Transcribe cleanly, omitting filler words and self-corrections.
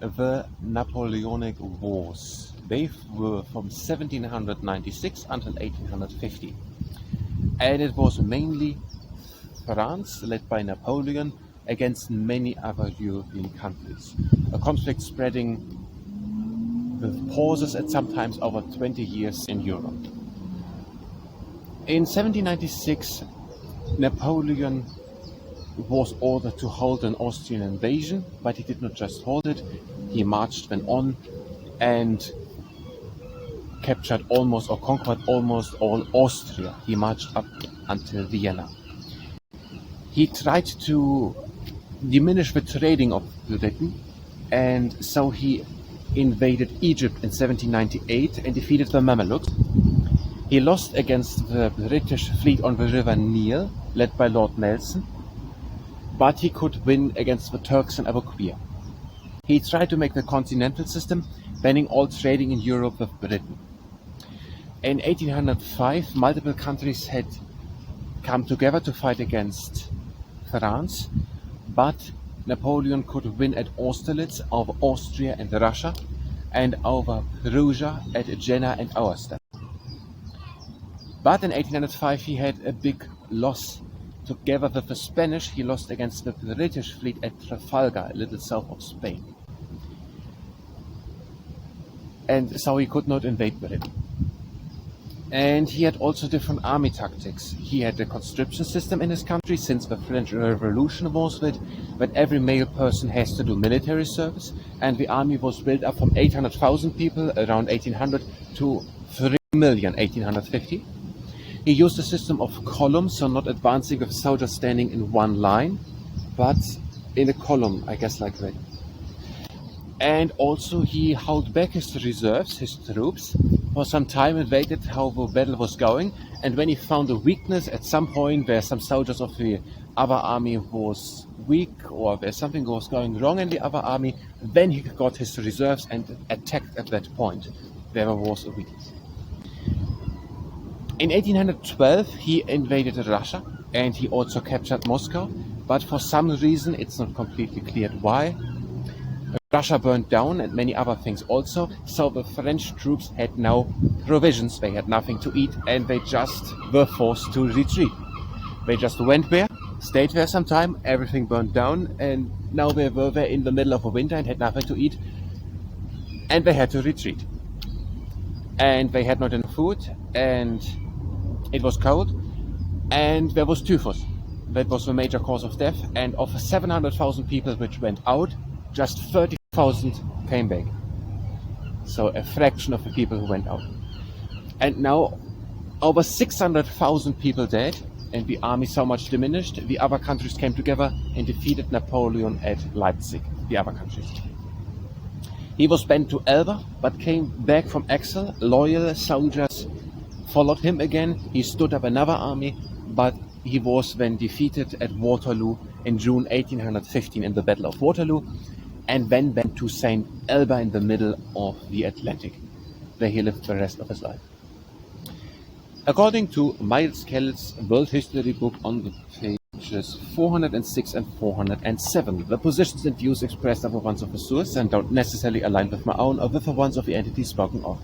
the Napoleonic Wars. They were from 1796 until 1850. And it was mainly France, led by Napoleon, against many other European countries. A conflict spreading with pauses at sometimes over 20 years in Europe. In 1796, Napoleon was ordered to halt an Austrian invasion, but he did not just hold it, he marched then on and captured almost or conquered almost all Austria. He marched up until Vienna. He tried to diminish the trading of Britain, and so he invaded Egypt in 1798 and defeated the Mamluks. He lost against the British fleet on the River Nile, led by Lord Nelson, but he could win against the Turks and Abukir. He tried to make the Continental System, banning all trading in Europe with Britain. In 1805, multiple countries had come together to fight against France, but Napoleon could win at Austerlitz over Austria and Russia, and over Prussia at Jena and Auerstedt. But in 1805 he had a big loss. Together with the Spanish, he lost against the British fleet at Trafalgar, a little south of Spain. And so he could not invade Britain. And he had also different army tactics. He had a conscription system in his country, since the French Revolution was that every male person has to do military service, and the army was built up from 800,000 people around 1800 to 3 million 1850. He used a system of columns, so not advancing with soldiers standing in one line, but in a column, I guess like that. And also he held back his reserves, his troops, for some time and waited how the battle was going. And when he found a weakness at some point where some soldiers of the other army was weak, or where something was going wrong in the other army, then he got his reserves and attacked at that point where there was a weakness. In 1812 he invaded Russia, and he also captured Moscow, but for some reason, it's not completely clear why, Russia burned down and many other things also, so the French troops had no provisions, they had nothing to eat, and they just were forced to retreat. They just went there, stayed there some time, everything burned down, and now they were there in the middle of a winter and had nothing to eat, and they had to retreat. And they had not enough food, and it was cold, and there was typhus. That was the major cause of death, and of 700,000 people which went out, just 30,000 came back. So a fraction of the people who went out. And now over 600,000 people dead, and the army so much diminished, the other countries came together and defeated Napoleon at Leipzig, the other countries. He was bent to Elba, but came back from exile. Loyal soldiers followed him again. He stood up another army, but he was then defeated at Waterloo in June 1815 in the Battle of Waterloo, and then went to St. Elba in the middle of the Atlantic, where he lived the rest of his life. According to Miles Kell's World History book on the pages 406 and 407, the positions and views expressed are the ones of the source and don't necessarily align with my own or with the ones of the entities spoken of.